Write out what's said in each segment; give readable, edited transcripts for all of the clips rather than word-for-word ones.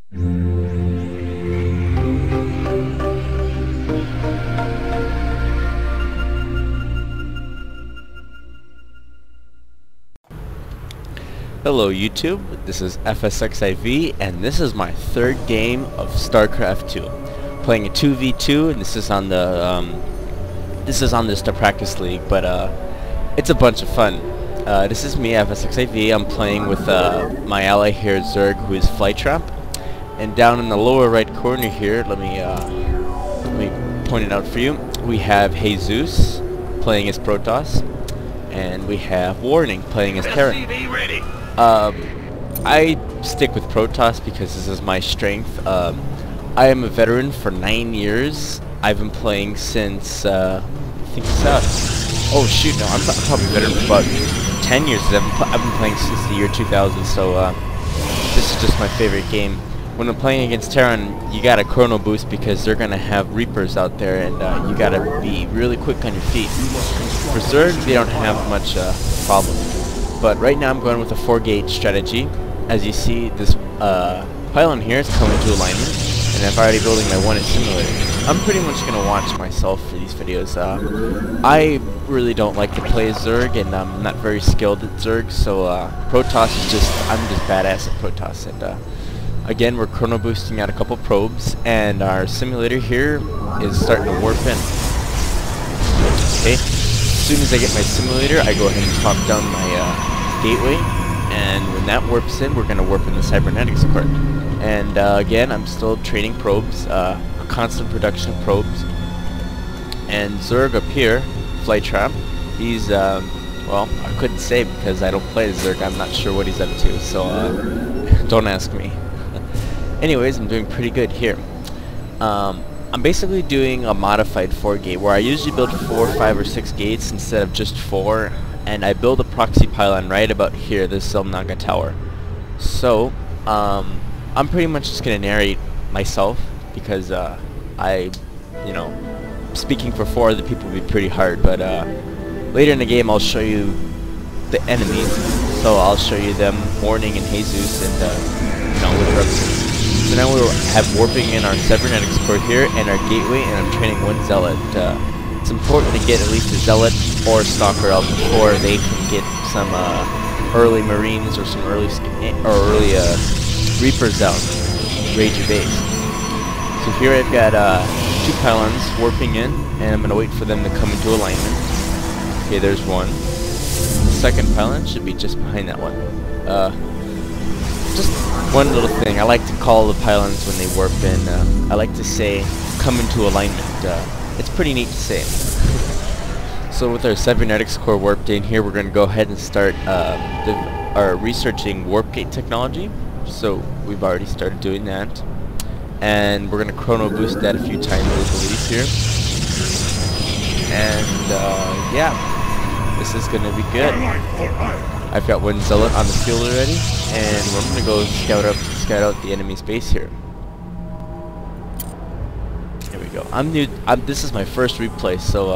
Hello YouTube, this is FSXIV and this is my third game of Starcraft 2. Playing a 2v2 and this is on the Starcraft League, but it's a bunch of fun. This is me, FSXIV. I'm playing with my ally here, Zerg, who is flytrap. And down in the lower right corner here, let me point it out for you. We have HeZeus playing as Protoss, and we have Warning playing as Terran. I stick with Protoss because this is my strength. I am a veteran for 9 years. I've been playing since, I think it's oh shoot, no, I'm probably a veteran for about 10 years. I've been playing since the year 2000, so this is just my favorite game. When I'm playing against Terran, you gotta chrono boost because they're gonna have Reapers out there, and you gotta be really quick on your feet. For Zerg, they don't have much problem. But right now I'm going with a 4-gate strategy. As you see, this pylon here is coming to alignment, and I'm already building my 1 simulator. I'm pretty much going to watch myself for these videos. I really don't like to play Zerg, and I'm not very skilled at Zerg, so Protoss is I'm just badass at Protoss. And again, we're chrono boosting out a couple probes, and our simulator here is starting to warp in. Okay. As soon as I get my simulator, I go ahead and pop down my gateway, and when that warps in, we're going to warp in the cybernetics core. And again, I'm still training probes, a constant production of probes. And Zerg up here, flytrap, he's, well, I couldn't say because I don't play Zerg. I'm not sure what he's up to, so don't ask me. Anyways, I'm doing pretty good here. I'm basically doing a modified 4-gate where I usually build 4, 5, or 6 gates instead of just 4, and I build a proxy pylon right about here, this Zelnaga tower. So, I'm pretty much just gonna narrate myself because you know, speaking for 4 other people would be pretty hard, but later in the game I'll show you the enemies, so I'll show you them, Warning and HeZeus, and you know, what they're up to. So now we have warping in our cybernetics core here and our gateway, and I'm training 1 zealot. It's important to get at least a zealot or a stalker out before they can get some early marines or some early reapers out, raid your base. So here I've got 2 pylons warping in, and I'm gonna wait for them to come into alignment. Okay, there's 1. The second pylon should be just behind that one. Just one little thing, I like to call the pylons when they warp in, I like to say, come into alignment. It's pretty neat to say. So with our cybernetics core warped in here, we're going to go ahead and start researching warp gate technology. So we've already started doing that. And we're going to chrono boost that a few times, I believe, here. And yeah, this is going to be good. I've got 1 zealot on the field already, and we're going to go scout out the enemy's base here. Here we go. This is my first replay, so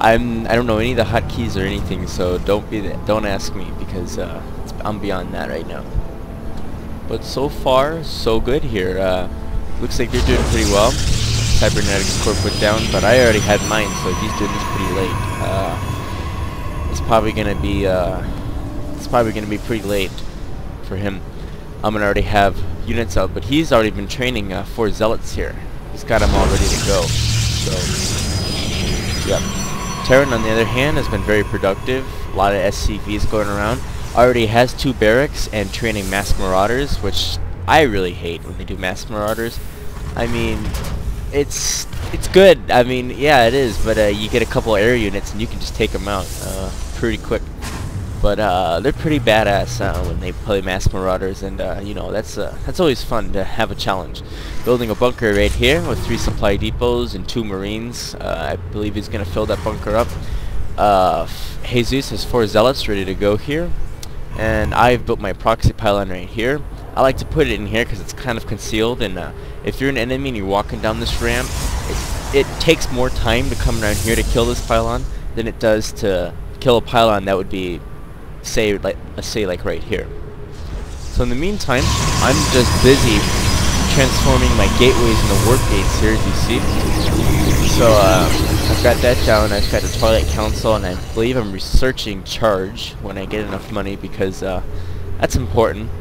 I don't know any of the hotkeys or anything, so don't ask me because I'm beyond that right now. But so far, so good here. Looks like they're doing pretty well. Cybernetics core put down, but I already had mine, so he's doing this pretty late. It's probably gonna be pretty late for him. I'm gonna already have units out, but he's already been training 4 zealots here. He's got them all ready to go. So, yep. Terran, on the other hand, has been very productive. A lot of SCVs going around. Already has 2 barracks and training mass marauders, which I really hate when they do mass marauders. I mean, it's good. I mean, yeah, it is, but you get a couple air units and you can just take them out pretty quick. But they're pretty badass when they play mass marauders, and you know, that's always fun to have a challenge. Building a bunker right here with 3 supply depots and 2 marines. I believe he's gonna fill that bunker up. HeZeus has 4 zealots ready to go here, and I've built my proxy pylon right here. I like to put it in here because it's kind of concealed, and if you're an enemy and you're walking down this ramp, it takes more time to come around here to kill this pylon than it does to kill a pylon that would be, let's say like right here. So in the meantime, I'm just busy transforming my gateways into warp gates here, as you see. So I've got that down. I've got the Twilight Council, and I believe I'm researching charge when I get enough money, because that's important.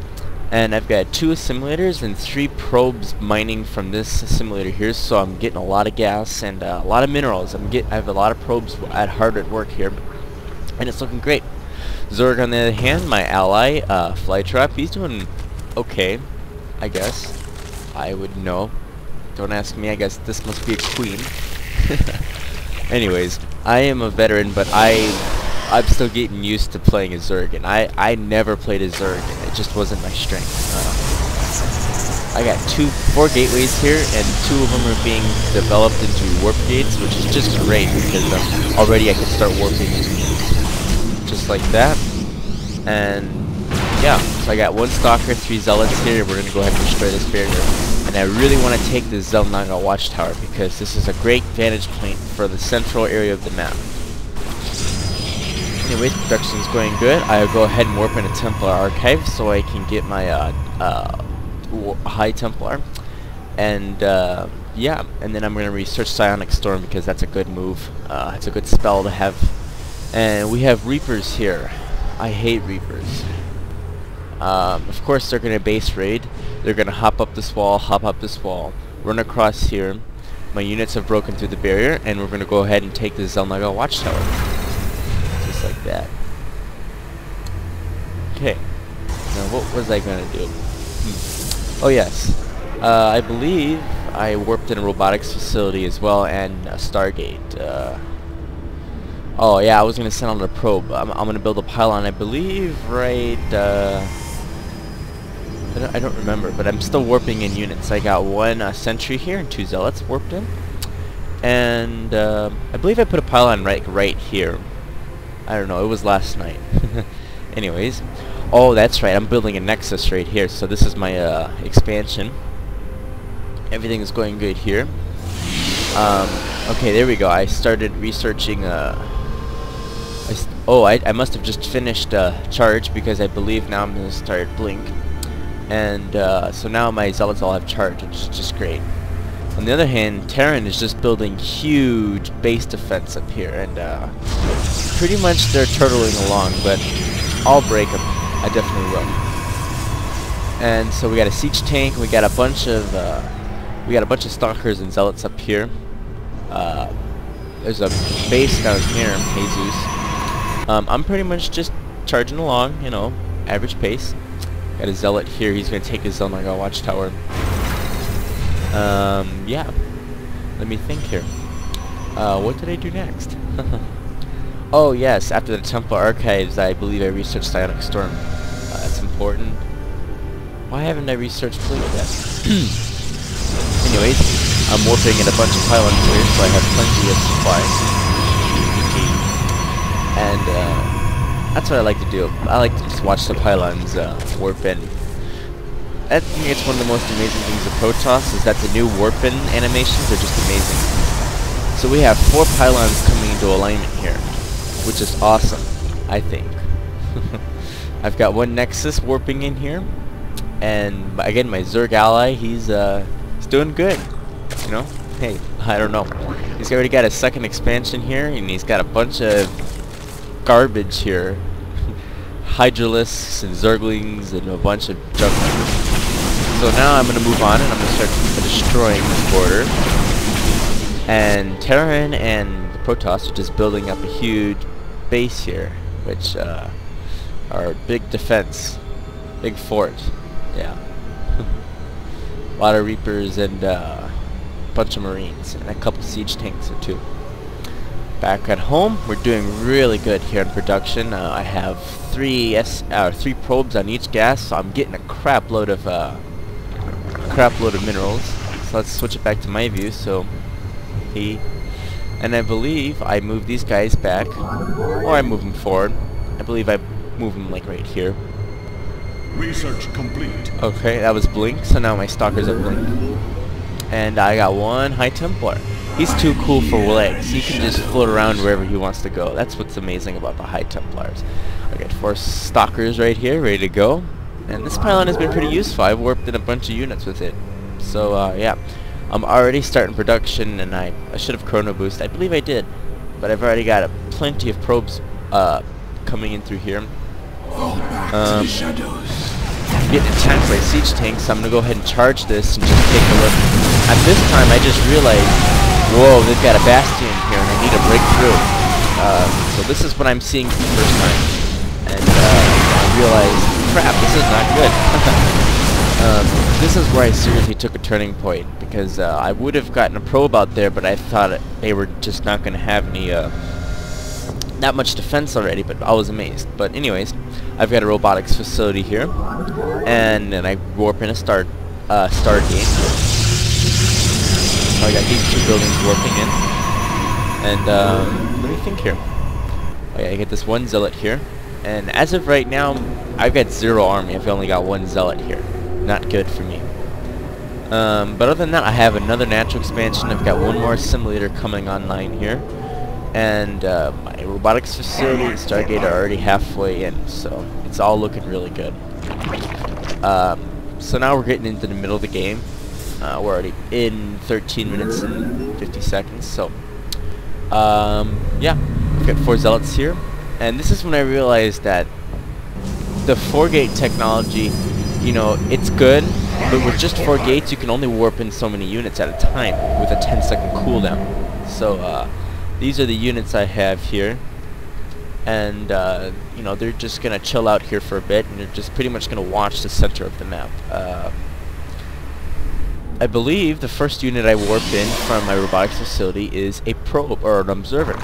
And I've got 2 simulators and 3 probes mining from this simulator here, so I'm getting a lot of gas and a lot of minerals. I have a lot of probes hard at work here, and it's looking great. Zerg, on the other hand, my ally, Flytrap, he's doing okay, I guess. I would know. Don't ask me, I guess this must be a queen. Anyways, I am a veteran, but I'm still getting used to playing a Zerg, and I never played a Zerg, and it just wasn't my strength. I got 4 gateways here, and 2 of them are being developed into warp gates, which is just great, because already I can start warping just like that. And yeah, so I got 1 Stalker, 3 Zealots here. We're going to go ahead and destroy this barrier. And I really want to take this Zelnaga watchtower, because this is a great vantage point for the central area of the map. Anyways, production's going good. I'll go ahead and warp into Templar Archive so I can get my High Templar. And yeah, and then I'm going to research Psionic Storm, because that's a good move. It's a good spell to have. And we have Reapers here. I hate Reapers. Of course they're going to base raid. They're going to hop up this wall, run across here. My units have broken through the barrier, and we're going to go ahead and take the Zelnaga watchtower. Just like that. Okay. Now what was I going to do? Oh yes. I believe I warped in a robotics facility as well, and a Stargate. Oh yeah, I was going to send out a probe. I'm going to build a pylon, I believe, right... I don't remember, but I'm still warping in units. I got 1 sentry here and 2 zealots warped in, and I believe I put a pylon right here. I don't know. It was last night. Anyways, oh that's right. I'm building a nexus right here. So this is my expansion. Everything is going good here. Okay, there we go. I started researching. I must have just finished charge, because I believe now I'm gonna start blink. And so now my zealots all have charge, which is just great. On the other hand, Terran is just building huge base defense up here, and pretty much they're turtling along, but I'll break them. I definitely will. And so we got a siege tank. We got a bunch of stalkers and zealots up here. There's a base down here, HeZeus. I'm pretty much just charging along, you know, average pace. Got a zealot here. He's gonna take his Zelnaga watchtower. Yeah. Let me think here. What did I do next? Oh yes, after the Templar Archives, I believe I researched Psionic Storm. That's important. Why haven't I researched Blink yet? Anyways, I'm warping in a bunch of pylons here, so I have plenty of supply. And that's what I like to do. I like to just watch the pylons warp in. I think it's one of the most amazing things of Protoss, is that the new warp in animations are just amazing. So we have 4 pylons coming into alignment here, which is awesome, I think. I've got 1 Nexus warping in here, and again my Zerg ally, he's doing good. You know, hey, I don't know. He's already got a 2nd expansion here, and he's got a bunch of garbage here. Hydralisks and Zerglings and a bunch of junk. So now I'm going to move on, and I'm going to start destroying this border. And Terran and the Protoss are just building up a huge base here, which are big defense, big fort. Yeah. A lot of Reapers and a bunch of Marines and a couple siege tanks or 2. Back at home, we're doing really good here in production. I have 3 probes on each gas, so I'm getting a crap load of minerals. So let's switch it back to my view. So and I believe I move these guys back, or I move them forward. I believe I move them like right here. Research complete. Okay, that was Blink. So now my stalkers are Blink, and I got 1 High Templar. He's too cool for legs. He can just float around wherever he wants to go. That's what's amazing about the High Templars. I got 4 stalkers right here, ready to go. And this pylon has been pretty useful. I've warped in a bunch of units with it. So, yeah. I'm already starting production, and I should have chrono boost. I believe I did. But I've already got plenty of probes coming in through here. Getting attacked by siege tanks, so I'm going to go ahead and charge this and just take a look. At this time, I just realized, whoa, they've got a bastion here, and I need to break through. So this is what I'm seeing for the first time. And I realized, crap, this is not good. This is where I seriously took a turning point, because I would have gotten a probe out there, but I thought they were just not going to have any, not much defense already, but I was amazed. But anyways, I've got a robotics facility here, and then I warp in a Stargate. So I got these two buildings warping in, and let me think here. Oh yeah, I get this one zealot here, and as of right now, I've got 0 army. I've only got 1 zealot here. Not good for me. But other than that, I have another natural expansion. I've got 1 more simulator coming online here, and my robotics facility and Stargate are already halfway in, so it's all looking really good. So now we're getting into the middle of the game. We're already in 13 minutes and 50 seconds, so yeah, we've got 4 zealots here, and this is when I realized that the 4-gate technology, you know, it's good, but with just 4 gates you can only warp in so many units at a time with a 10-second cooldown. So these are the units I have here, and you know, they're just gonna chill out here for a bit, and they're just pretty much gonna watch the center of the map. I believe the first unit I warp in from my robotics facility is a probe, or an observer.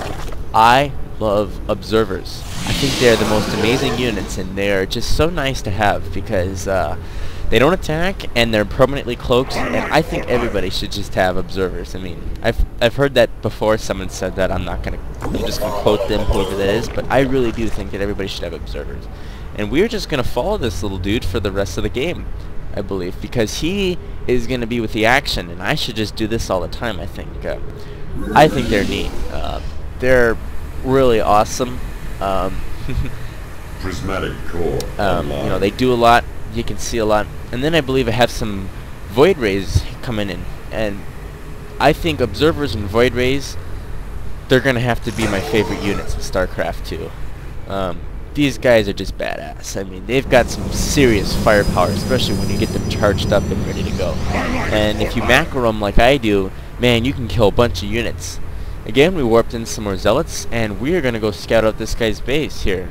I love observers. I think they're the most amazing units, and they're just so nice to have, because they don't attack, and they're permanently cloaked, and I think everybody should just have observers. I mean, I've heard that before. Someone said that. I'm just gonna quote them, whoever that is, but I really do think that everybody should have observers. And we're just gonna follow this little dude for the rest of the game, I believe, because he is gonna be with the action, and I should just do this all the time. I think they're neat. They're really awesome. Prismatic core. You know, they do a lot. You can see a lot. And then I believe I have some void rays coming in, and I think observers and void rays, they're gonna have to be my favorite units in Starcraft 2. These guys are just badass. I mean, they've got some serious firepower, especially when you get them charged up and ready to go. And if you macro them like I do, man, you can kill a bunch of units. Again, we warped in some more zealots, and we are going to go scout out this guy's base here.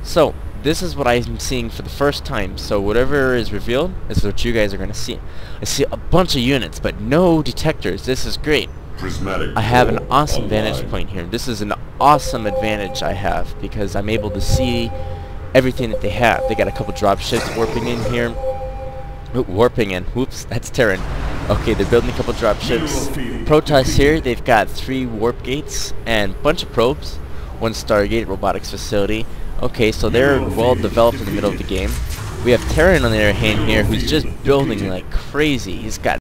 So, this is what I'm seeing for the first time. So whatever is revealed is what you guys are going to see. I see a bunch of units, but no detectors. This is great. I have an awesome vantage point here. This is an awesome advantage I have, because I'm able to see everything that they have. They got a couple drop ships warping in here. Warping in. Whoops, that's Terran. Okay, they're building a couple drop ships. Protoss here, they've got 3 warp gates and a bunch of probes. 1 Stargate robotics facility. Okay, so they're well developed in the middle of the game. We have Terran on the other hand here, who's just building like crazy. He's got